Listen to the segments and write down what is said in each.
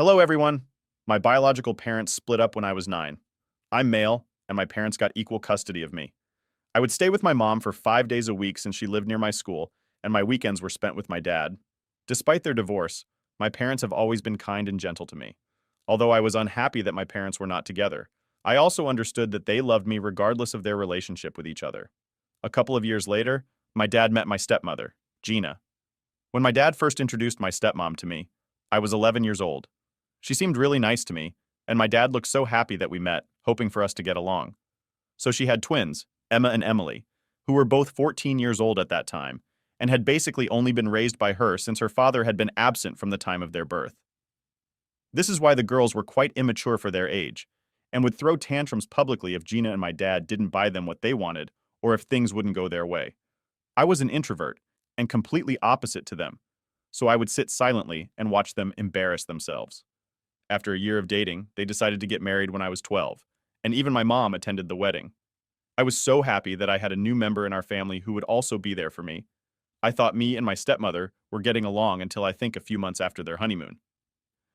Hello, everyone. My biological parents split up when I was 9. I'm male, and my parents got equal custody of me. I would stay with my mom for 5 days a week since she lived near my school, and my weekends were spent with my dad. Despite their divorce, my parents have always been kind and gentle to me. Although I was unhappy that my parents were not together, I also understood that they loved me regardless of their relationship with each other. A couple of years later, my dad met my stepmother, Gina. When my dad first introduced my stepmom to me, I was 11 years old. She seemed really nice to me, and my dad looked so happy that we met, hoping for us to get along. So she had twins, Emma and Emily, who were both 14 years old at that time, and had basically only been raised by her since her father had been absent from the time of their birth. This is why the girls were quite immature for their age, and would throw tantrums publicly if Gina and my dad didn't buy them what they wanted, or if things wouldn't go their way. I was an introvert, and completely opposite to them, so I would sit silently and watch them embarrass themselves. After a year of dating, they decided to get married when I was 12, and even my mom attended the wedding. I was so happy that I had a new member in our family who would also be there for me. I thought me and my stepmother were getting along until I think a few months after their honeymoon.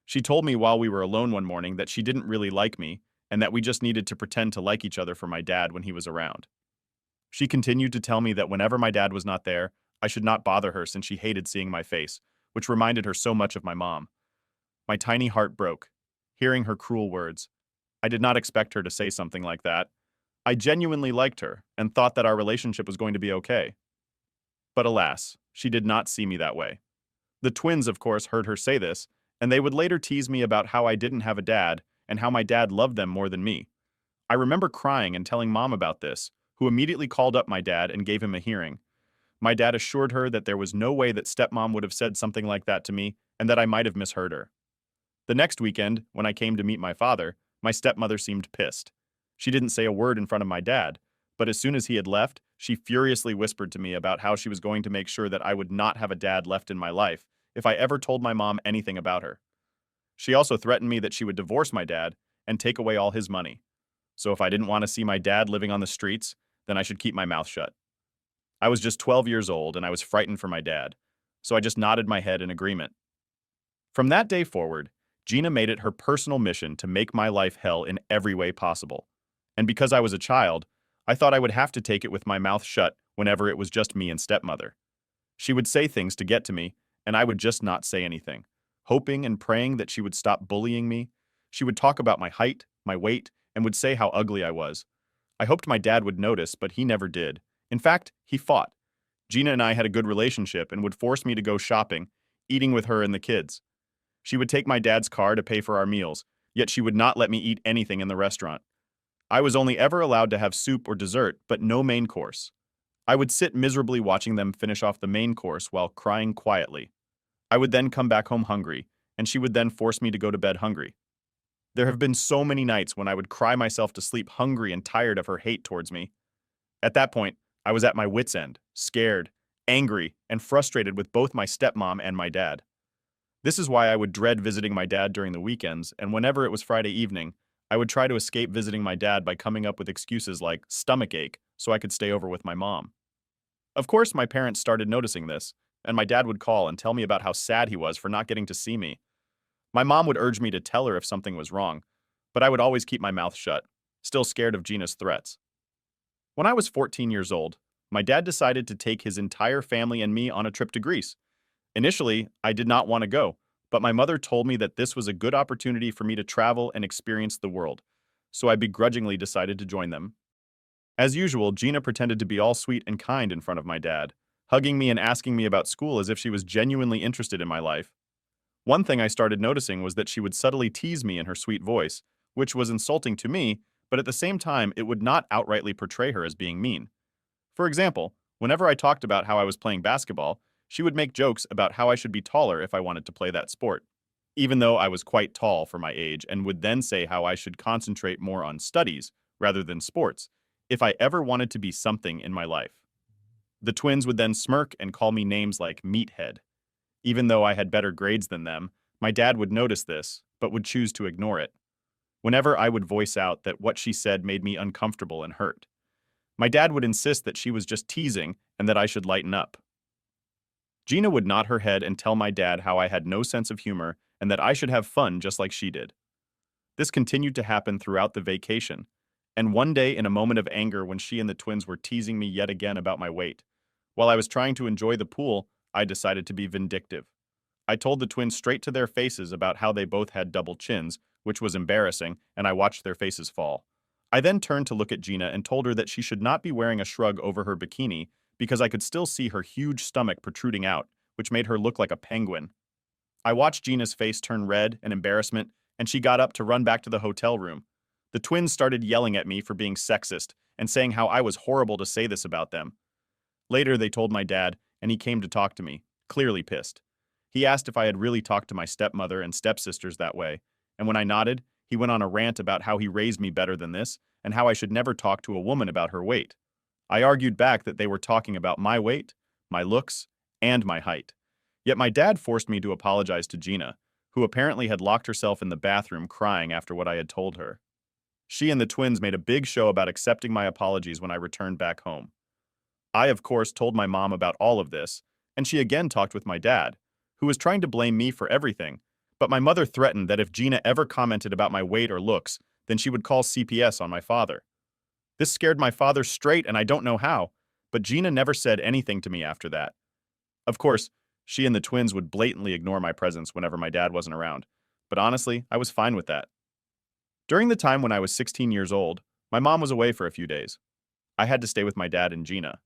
She told me while we were alone one morning that she didn't really like me and that we just needed to pretend to like each other for my dad when he was around. She continued to tell me that whenever my dad was not there, I should not bother her since she hated seeing my face, which reminded her so much of my mom. My tiny heart broke, hearing her cruel words. I did not expect her to say something like that. I genuinely liked her and thought that our relationship was going to be okay. But alas, she did not see me that way. The twins, of course, heard her say this, and they would later tease me about how I didn't have a dad and how my dad loved them more than me. I remember crying and telling mom about this, who immediately called up my dad and gave him a hearing. My dad assured her that there was no way that stepmom would have said something like that to me and that I might have misheard her. The next weekend, when I came to meet my father, my stepmother seemed pissed. She didn't say a word in front of my dad, but as soon as he had left, she furiously whispered to me about how she was going to make sure that I would not have a dad left in my life if I ever told my mom anything about her. She also threatened me that she would divorce my dad and take away all his money. So if I didn't want to see my dad living on the streets, then I should keep my mouth shut. I was just 12 years old and I was frightened for my dad, so I just nodded my head in agreement. From that day forward, Gina made it her personal mission to make my life hell in every way possible. And because I was a child, I thought I would have to take it with my mouth shut whenever it was just me and stepmother. She would say things to get to me, and I would just not say anything, hoping and praying that she would stop bullying me. She would talk about my height, my weight, and would say how ugly I was. I hoped my dad would notice, but he never did. In fact, he fought. Gina and I had a good relationship and would force me to go shopping, eating with her and the kids. She would take my dad's car to pay for our meals, yet she would not let me eat anything in the restaurant. I was only ever allowed to have soup or dessert, but no main course. I would sit miserably watching them finish off the main course while crying quietly. I would then come back home hungry, and she would then force me to go to bed hungry. There have been so many nights when I would cry myself to sleep hungry and tired of her hate towards me. At that point, I was at my wit's end, scared, angry, and frustrated with both my stepmom and my dad. This is why I would dread visiting my dad during the weekends, and whenever it was Friday evening, I would try to escape visiting my dad by coming up with excuses like stomachache so I could stay over with my mom. Of course, my parents started noticing this, and my dad would call and tell me about how sad he was for not getting to see me. My mom would urge me to tell her if something was wrong, but I would always keep my mouth shut, still scared of Gina's threats. When I was 14 years old, my dad decided to take his entire family and me on a trip to Greece. Initially, I did not want to go, but my mother told me that this was a good opportunity for me to travel and experience the world, so I begrudgingly decided to join them. As usual, Gina pretended to be all sweet and kind in front of my dad, hugging me and asking me about school as if she was genuinely interested in my life. One thing I started noticing was that she would subtly tease me in her sweet voice, which was insulting to me, but at the same time, it would not outrightly portray her as being mean. For example, whenever I talked about how I was playing basketball, she would make jokes about how I should be taller if I wanted to play that sport, even though I was quite tall for my age, and would then say how I should concentrate more on studies rather than sports if I ever wanted to be something in my life. The twins would then smirk and call me names like meathead. Even though I had better grades than them, my dad would notice this, but would choose to ignore it. Whenever I would voice out that what she said made me uncomfortable and hurt, my dad would insist that she was just teasing and that I should lighten up. Gina would nod her head and tell my dad how I had no sense of humor and that I should have fun just like she did. This continued to happen throughout the vacation, and one day in a moment of anger when she and the twins were teasing me yet again about my weight, while I was trying to enjoy the pool, I decided to be vindictive. I told the twins straight to their faces about how they both had double chins, which was embarrassing, and I watched their faces fall. I then turned to look at Gina and told her that she should not be wearing a shrug over her bikini because I could still see her huge stomach protruding out, which made her look like a penguin. I watched Gina's face turn red in embarrassment, and she got up to run back to the hotel room. The twins started yelling at me for being sexist and saying how I was horrible to say this about them. Later, they told my dad, and he came to talk to me, clearly pissed. He asked if I had really talked to my stepmother and stepsisters that way, and when I nodded, he went on a rant about how he raised me better than this and how I should never talk to a woman about her weight. I argued back that they were talking about my weight, my looks, and my height. Yet my dad forced me to apologize to Gina, who apparently had locked herself in the bathroom crying after what I had told her. She and the twins made a big show about accepting my apologies when I returned back home. I, of course, told my mom about all of this, and she again talked with my dad, who was trying to blame me for everything, but my mother threatened that if Gina ever commented about my weight or looks, then she would call CPS on my father. This scared my father straight, and I don't know how, but Gina never said anything to me after that. Of course, she and the twins would blatantly ignore my presence whenever my dad wasn't around, but honestly, I was fine with that. During the time when I was 16 years old, my mom was away for a few days. I had to stay with my dad and Gina.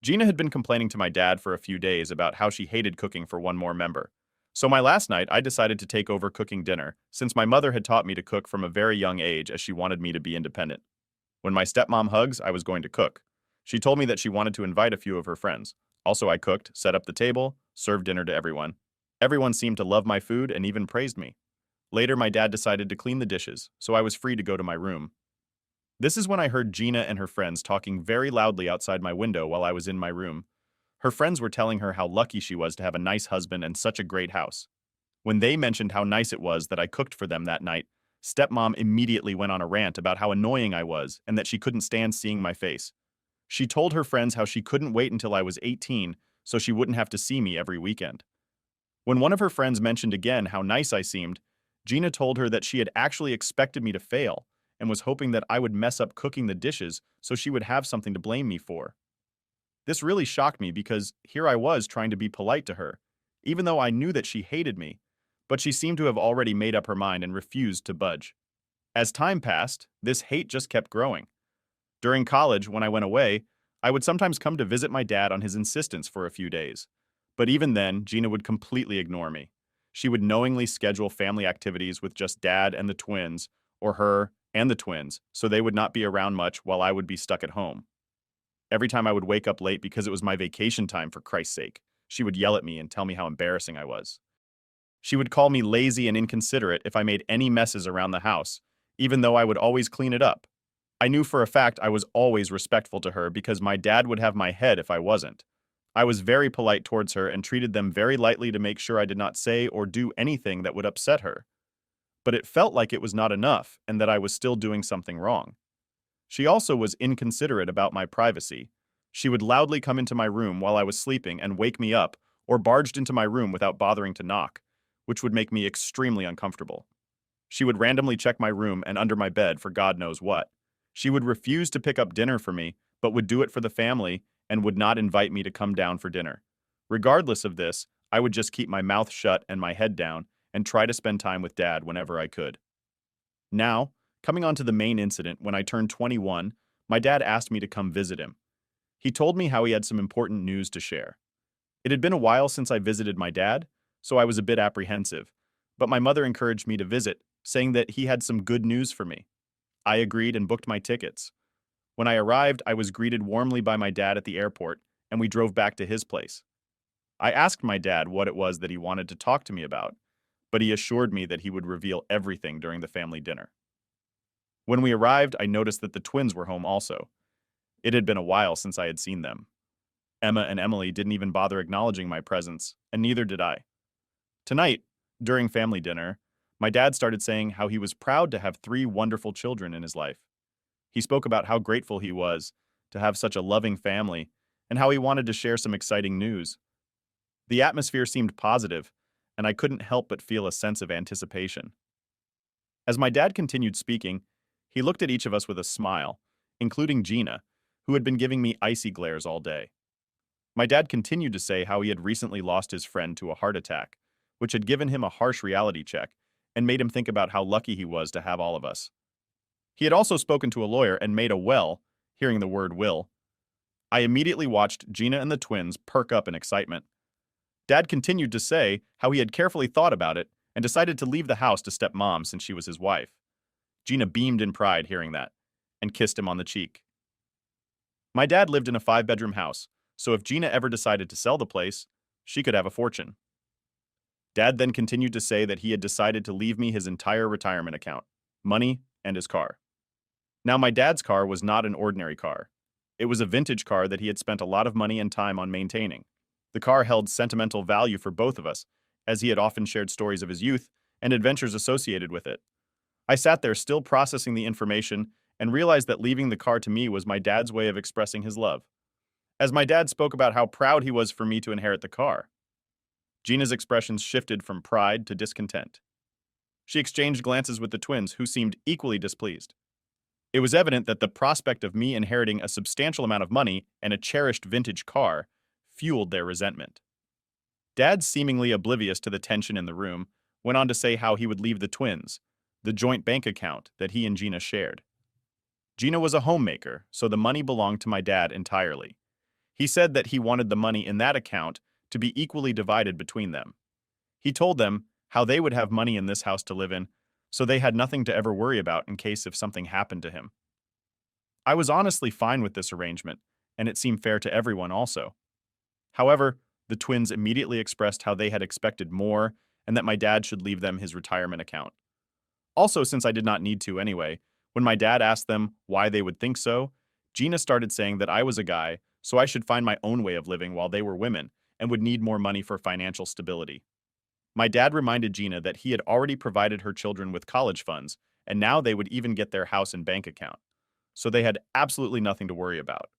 Gina had been complaining to my dad for a few days about how she hated cooking for one more member. So my last night, I decided to take over cooking dinner, since my mother had taught me to cook from a very young age as she wanted me to be independent. When my stepmom hugs, I was going to cook. She told me that she wanted to invite a few of her friends. Also, I cooked, set up the table, served dinner to everyone. Everyone seemed to love my food and even praised me. Later, my dad decided to clean the dishes, so I was free to go to my room. This is when I heard Gina and her friends talking very loudly outside my window while I was in my room. Her friends were telling her how lucky she was to have a nice husband and such a great house. When they mentioned how nice it was that I cooked for them that night, stepmom immediately went on a rant about how annoying I was and that she couldn't stand seeing my face. She told her friends how she couldn't wait until I was 18 so she wouldn't have to see me every weekend. When one of her friends mentioned again how nice I seemed, Gina told her that she had actually expected me to fail and was hoping that I would mess up cooking the dishes so she would have something to blame me for. This really shocked me because here I was trying to be polite to her, even though I knew that she hated me, but she seemed to have already made up her mind and refused to budge. As time passed, this hate just kept growing. During college, when I went away, I would sometimes come to visit my dad on his insistence for a few days. But even then, Gina would completely ignore me. She would knowingly schedule family activities with just dad and the twins, or her and the twins, so they would not be around much while I would be stuck at home. Every time I would wake up late because it was my vacation time, for Christ's sake, she would yell at me and tell me how embarrassing I was. She would call me lazy and inconsiderate if I made any messes around the house, even though I would always clean it up. I knew for a fact I was always respectful to her because my dad would have my head if I wasn't. I was very polite towards her and treated them very lightly to make sure I did not say or do anything that would upset her. But it felt like it was not enough and that I was still doing something wrong. She also was inconsiderate about my privacy. She would loudly come into my room while I was sleeping and wake me up, or barged into my room without bothering to knock, which would make me extremely uncomfortable. She would randomly check my room and under my bed for God knows what. She would refuse to pick up dinner for me, but would do it for the family and would not invite me to come down for dinner. Regardless of this, I would just keep my mouth shut and my head down and try to spend time with Dad whenever I could. Now, coming on to the main incident, when I turned 21, my dad asked me to come visit him. He told me how he had some important news to share. It had been a while since I visited my dad, so I was a bit apprehensive, but my mother encouraged me to visit, saying that he had some good news for me. I agreed and booked my tickets. When I arrived, I was greeted warmly by my dad at the airport, and we drove back to his place. I asked my dad what it was that he wanted to talk to me about, but he assured me that he would reveal everything during the family dinner. When we arrived, I noticed that the twins were home also. It had been a while since I had seen them. Emma and Emily didn't even bother acknowledging my presence, and neither did I. Tonight, during family dinner, my dad started saying how he was proud to have 3 wonderful children in his life. He spoke about how grateful he was to have such a loving family and how he wanted to share some exciting news. The atmosphere seemed positive, and I couldn't help but feel a sense of anticipation. As my dad continued speaking, he looked at each of us with a smile, including Gina, who had been giving me icy glares all day. My dad continued to say how he had recently lost his friend to a heart attack, which had given him a harsh reality check and made him think about how lucky he was to have all of us. He had also spoken to a lawyer and made a will. Hearing the word will, I immediately watched Gina and the twins perk up in excitement. Dad continued to say how he had carefully thought about it and decided to leave the house to Stepmom since she was his wife. Gina beamed in pride hearing that and kissed him on the cheek. My dad lived in a 5-bedroom house, so if Gina ever decided to sell the place, she could have a fortune. Dad then continued to say that he had decided to leave me his entire retirement account, money, and his car. Now, my dad's car was not an ordinary car. It was a vintage car that he had spent a lot of money and time on maintaining. The car held sentimental value for both of us, as he had often shared stories of his youth and adventures associated with it. I sat there still processing the information and realized that leaving the car to me was my dad's way of expressing his love. As my dad spoke about how proud he was for me to inherit the car, Gina's expressions shifted from pride to discontent. She exchanged glances with the twins, who seemed equally displeased. It was evident that the prospect of me inheriting a substantial amount of money and a cherished vintage car fueled their resentment. Dad, seemingly oblivious to the tension in the room, went on to say how he would leave the twins the joint bank account that he and Gina shared. Gina was a homemaker, so the money belonged to my dad entirely. He said that he wanted the money in that account to be equally divided between them. He told them how they would have money in this house to live in, so they had nothing to ever worry about in case if something happened to him. I was honestly fine with this arrangement, and it seemed fair to everyone also. However, the twins immediately expressed how they had expected more and that my dad should leave them his retirement account. Also, since I did not need to anyway, when my dad asked them why they would think so, Gina started saying that I was a guy, so I should find my own way of living while they were women and would need more money for financial stability. My dad reminded Gina that he had already provided her children with college funds, and now they would even get their house and bank account, so they had absolutely nothing to worry about.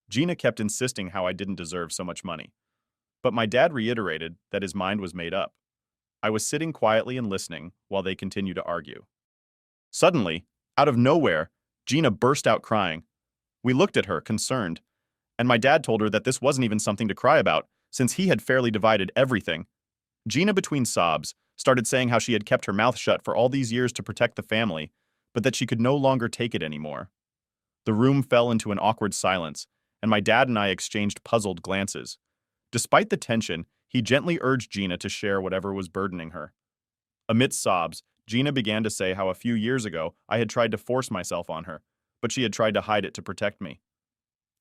Gina kept insisting how I didn't deserve so much money, but my dad reiterated that his mind was made up. I was sitting quietly and listening while they continued to argue. Suddenly, out of nowhere, Gina burst out crying. We looked at her, concerned, and my dad told her that this wasn't even something to cry about, since he had fairly divided everything. Gina, between sobs, started saying how she had kept her mouth shut for all these years to protect the family, but that she could no longer take it anymore. The room fell into an awkward silence, and my dad and I exchanged puzzled glances. Despite the tension, he gently urged Gina to share whatever was burdening her. Amidst sobs, Gina began to say how a few years ago I had tried to force myself on her, but she had tried to hide it to protect me.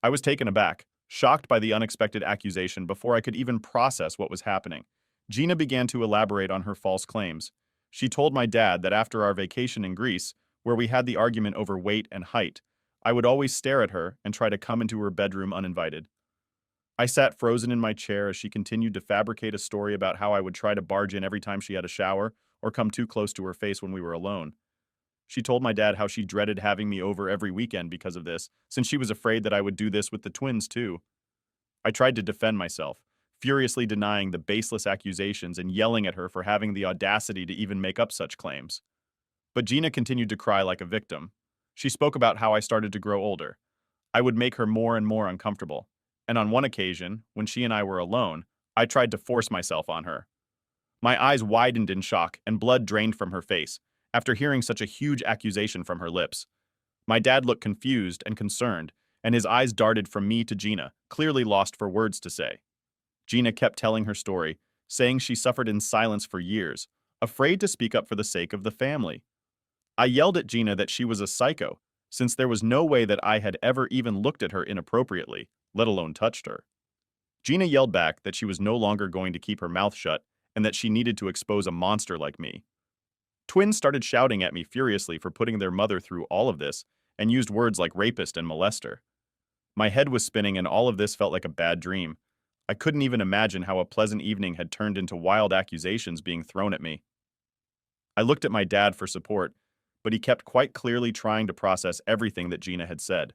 I was taken aback, shocked by the unexpected accusation before I could even process what was happening. Gina began to elaborate on her false claims. She told my dad that after our vacation in Greece, where we had the argument over weight and height, I would always stare at her and try to come into her bedroom uninvited. I sat frozen in my chair as she continued to fabricate a story about how I would try to barge in every time she had a shower or come too close to her face when we were alone. She told my dad how she dreaded having me over every weekend because of this, since she was afraid that I would do this with the twins too. I tried to defend myself, furiously denying the baseless accusations and yelling at her for having the audacity to even make up such claims. But Gina continued to cry like a victim. She spoke about how I started to grow older. I would make her more and more uncomfortable. And on one occasion, when she and I were alone, I tried to force myself on her. My eyes widened in shock and blood drained from her face after hearing such a huge accusation from her lips. My dad looked confused and concerned, and his eyes darted from me to Gina, clearly lost for words to say. Gina kept telling her story, saying she suffered in silence for years, afraid to speak up for the sake of the family. I yelled at Gina that she was a psycho, since there was no way that I had ever even looked at her inappropriately, let alone touched her. Gina yelled back that she was no longer going to keep her mouth shut and that she needed to expose a monster like me. Twins started shouting at me furiously for putting their mother through all of this and used words like rapist and molester. My head was spinning and all of this felt like a bad dream. I couldn't even imagine how a pleasant evening had turned into wild accusations being thrown at me. I looked at my dad for support, but he kept quite clearly trying to process everything that Gina had said.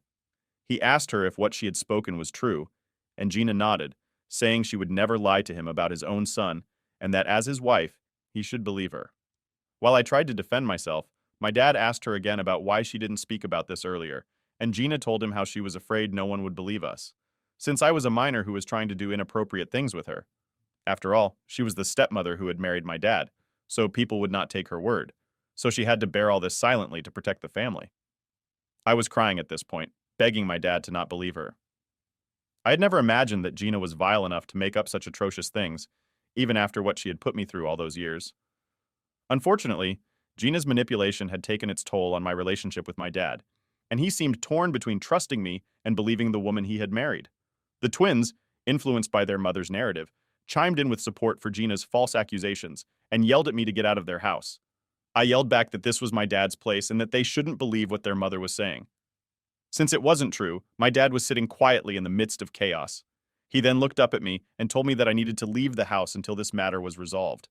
He asked her if what she had spoken was true, and Gina nodded, saying she would never lie to him about his own son and that as his wife, he should believe her. While I tried to defend myself, my dad asked her again about why she didn't speak about this earlier, and Gina told him how she was afraid no one would believe us, since I was a minor who was trying to do inappropriate things with her. After all, she was the stepmother who had married my dad, so people would not take her word. So she had to bear all this silently to protect the family. I was crying at this point, begging my dad to not believe her. I had never imagined that Gina was vile enough to make up such atrocious things, even after what she had put me through all those years. Unfortunately, Gina's manipulation had taken its toll on my relationship with my dad, and he seemed torn between trusting me and believing the woman he had married. The twins, influenced by their mother's narrative, chimed in with support for Gina's false accusations and yelled at me to get out of their house. I yelled back that this was my dad's place and that they shouldn't believe what their mother was saying. Since it wasn't true, my dad was sitting quietly in the midst of chaos. He then looked up at me and told me that I needed to leave the house until this matter was resolved.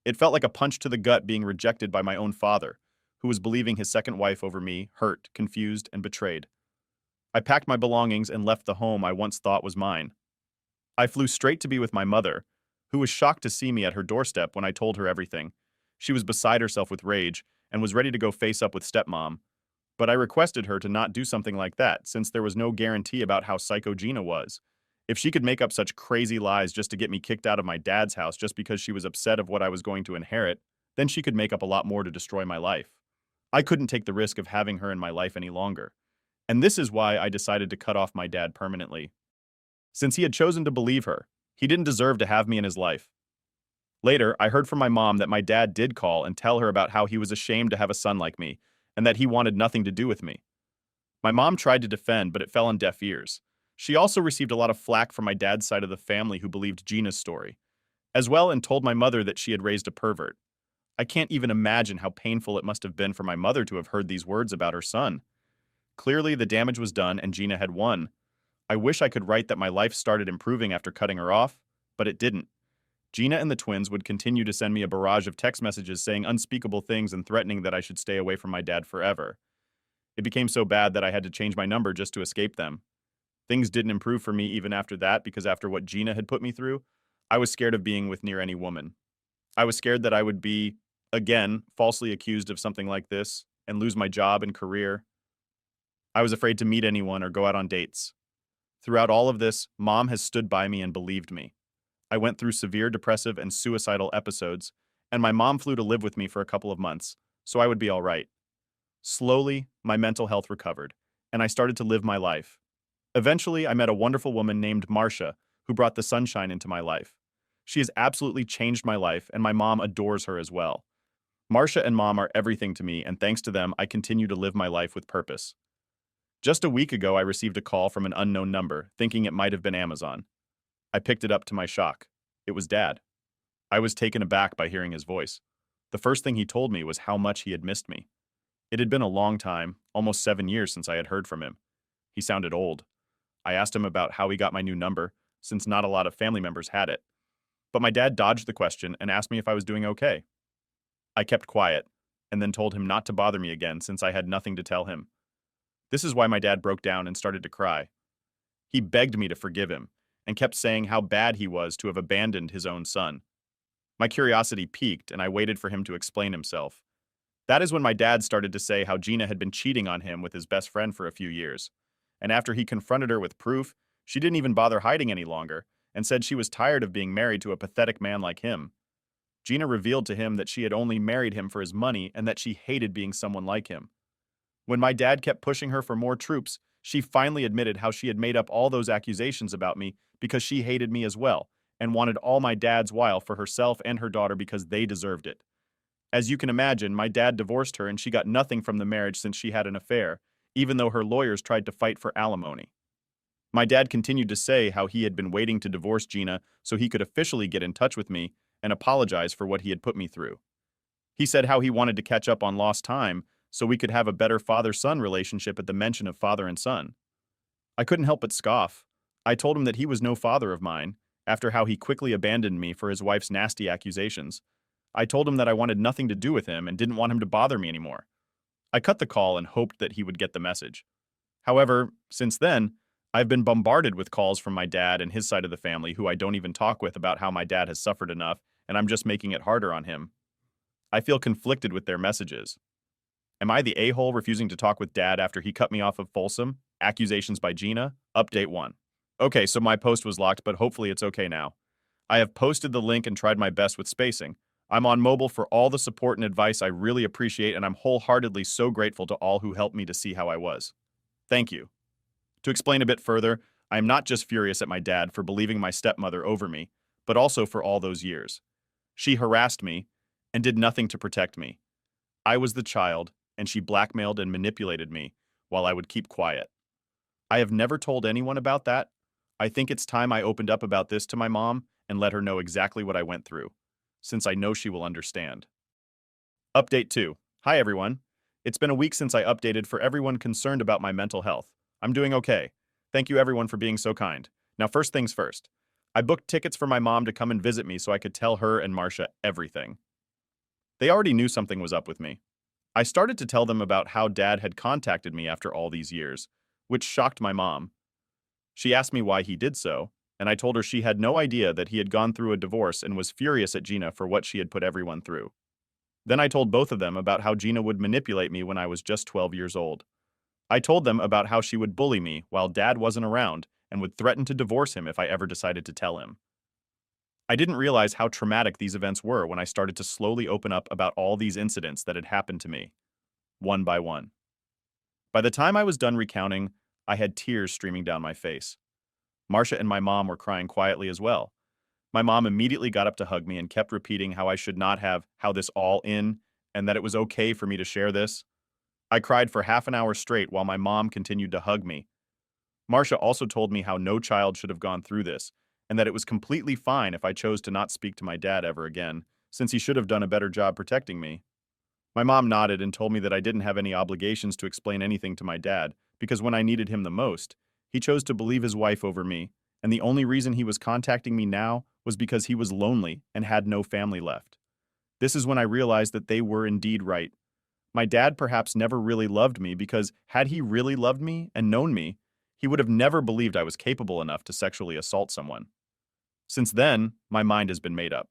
It felt like a punch to the gut being rejected by my own father, who was believing his second wife over me, hurt, confused, and betrayed. I packed my belongings and left the home I once thought was mine. I flew straight to be with my mother, who was shocked to see me at her doorstep when I told her everything. She was beside herself with rage and was ready to go face up with Stepmom, but I requested her to not do something like that since there was no guarantee about how psycho Gina was. If she could make up such crazy lies just to get me kicked out of my dad's house just because she was upset of what I was going to inherit, then she could make up a lot more to destroy my life. I couldn't take the risk of having her in my life any longer. And this is why I decided to cut off my dad permanently. Since he had chosen to believe her, he didn't deserve to have me in his life. Later, I heard from my mom that my dad did call and tell her about how he was ashamed to have a son like me, and that he wanted nothing to do with me. My mom tried to defend, but it fell on deaf ears. She also received a lot of flack from my dad's side of the family who believed Gina's story, as well, and told my mother that she had raised a pervert. I can't even imagine how painful it must have been for my mother to have heard these words about her son. Clearly, the damage was done and Gina had won. I wish I could write that my life started improving after cutting her off, but it didn't. Gina and the twins would continue to send me a barrage of text messages saying unspeakable things and threatening that I should stay away from my dad forever. It became so bad that I had to change my number just to escape them. Things didn't improve for me even after that because after what Gina had put me through, I was scared of being with near any woman. I was scared that I would be, again, falsely accused of something like this and lose my job and career. I was afraid to meet anyone or go out on dates. Throughout all of this, Mom has stood by me and believed me. I went through severe depressive and suicidal episodes, and my mom flew to live with me for a couple of months, so I would be all right. Slowly, my mental health recovered, and I started to live my life. Eventually, I met a wonderful woman named Marcia, who brought the sunshine into my life. She has absolutely changed my life, and my mom adores her as well. Marcia and Mom are everything to me, and thanks to them, I continue to live my life with purpose. Just a week ago, I received a call from an unknown number, thinking it might have been Amazon. I picked it up to my shock. It was Dad. I was taken aback by hearing his voice. The first thing he told me was how much he had missed me. It had been a long time, almost 7 years since I had heard from him. He sounded old. I asked him about how he got my new number, since not a lot of family members had it. But my dad dodged the question and asked me if I was doing okay. I kept quiet, and then told him not to bother me again since I had nothing to tell him. This is why my dad broke down and started to cry. He begged me to forgive him, and kept saying how bad he was to have abandoned his own son. My curiosity piqued, and I waited for him to explain himself. That is when my dad started to say how Gina had been cheating on him with his best friend for a few years. And after he confronted her with proof, she didn't even bother hiding any longer, and said she was tired of being married to a pathetic man like him. Gina revealed to him that she had only married him for his money and that she hated being someone like him. When my dad kept pushing her for more troops, she finally admitted how she had made up all those accusations about me because she hated me as well, and wanted all my dad's while for herself and her daughter because they deserved it. As you can imagine, my dad divorced her and she got nothing from the marriage since she had an affair, even though her lawyers tried to fight for alimony. My dad continued to say how he had been waiting to divorce Gina so he could officially get in touch with me and apologize for what he had put me through. He said how he wanted to catch up on lost time so we could have a better father-son relationship at the mention of father and son. I couldn't help but scoff. I told him that he was no father of mine, after how he quickly abandoned me for his wife's nasty accusations. I told him that I wanted nothing to do with him and didn't want him to bother me anymore. I cut the call and hoped that he would get the message. However, since then, I've been bombarded with calls from my dad and his side of the family who I don't even talk with about how my dad has suffered enough and I'm just making it harder on him. I feel conflicted with their messages. Am I the a-hole refusing to talk with dad after he cut me off of Folsom? Accusations by Gina. Update 1. Okay, so my post was locked, but hopefully it's okay now. I have posted the link and tried my best with spacing. I'm on mobile for all the support and advice I really appreciate, and I'm wholeheartedly so grateful to all who helped me to see how I was. Thank you. To explain a bit further, I am not just furious at my dad for believing my stepmother over me, but also for all those years. She harassed me and did nothing to protect me. I was the child, and she blackmailed and manipulated me while I would keep quiet. I have never told anyone about that. I think it's time I opened up about this to my mom and let her know exactly what I went through, since I know she will understand. Update 2. Hi everyone. It's been a week since I updated for everyone concerned about my mental health. I'm doing okay. Thank you everyone for being so kind. Now first things first. I booked tickets for my mom to come and visit me so I could tell her and Marcia everything. They already knew something was up with me. I started to tell them about how dad had contacted me after all these years, which shocked my mom. She asked me why he did so, and I told her she had no idea that he had gone through a divorce and was furious at Gina for what she had put everyone through. Then I told both of them about how Gina would manipulate me when I was just 12 years old. I told them about how she would bully me while dad wasn't around and would threaten to divorce him if I ever decided to tell him. I didn't realize how traumatic these events were when I started to slowly open up about all these incidents that had happened to me, one by one. By the time I was done recounting, I had tears streaming down my face. Marcia and my mom were crying quietly as well. My mom immediately got up to hug me and kept repeating how I should not have how this all in and that it was okay for me to share this. I cried for half an hour straight while my mom continued to hug me. Marcia also told me how no child should have gone through this, and that it was completely fine if I chose to not speak to my dad ever again, since he should have done a better job protecting me. My mom nodded and told me that I didn't have any obligations to explain anything to my dad, because when I needed him the most, he chose to believe his wife over me, and the only reason he was contacting me now was because he was lonely and had no family left. This is when I realized that they were indeed right. My dad perhaps never really loved me because had he really loved me and known me, he would have never believed I was capable enough to sexually assault someone. Since then, my mind has been made up.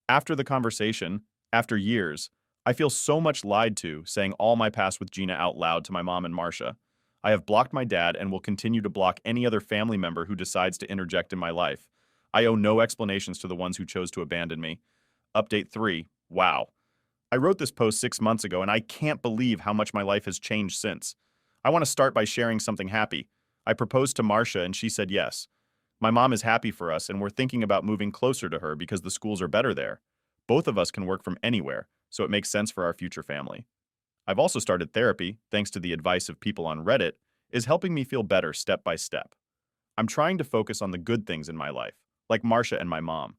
After the conversation, after years, I feel so much lied to saying all my past with Gina out loud to my mom and Marcia. I have blocked my dad and will continue to block any other family member who decides to interject in my life. I owe no explanations to the ones who chose to abandon me. Update 3. Wow. I wrote this post 6 months ago and I can't believe how much my life has changed since. I want to start by sharing something happy. I proposed to Marcia and she said yes. My mom is happy for us and we're thinking about moving closer to her because the schools are better there. Both of us can work from anywhere, so it makes sense for our future family. I've also started therapy, thanks to the advice of people on Reddit, is helping me feel better step by step. I'm trying to focus on the good things in my life, like Marcia and my mom.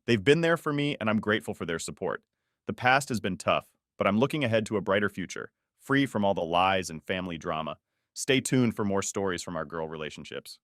They've been there for me and I'm grateful for their support. The past has been tough, but I'm looking ahead to a brighter future, free from all the lies and family drama. Stay tuned for more stories from our girl relationships.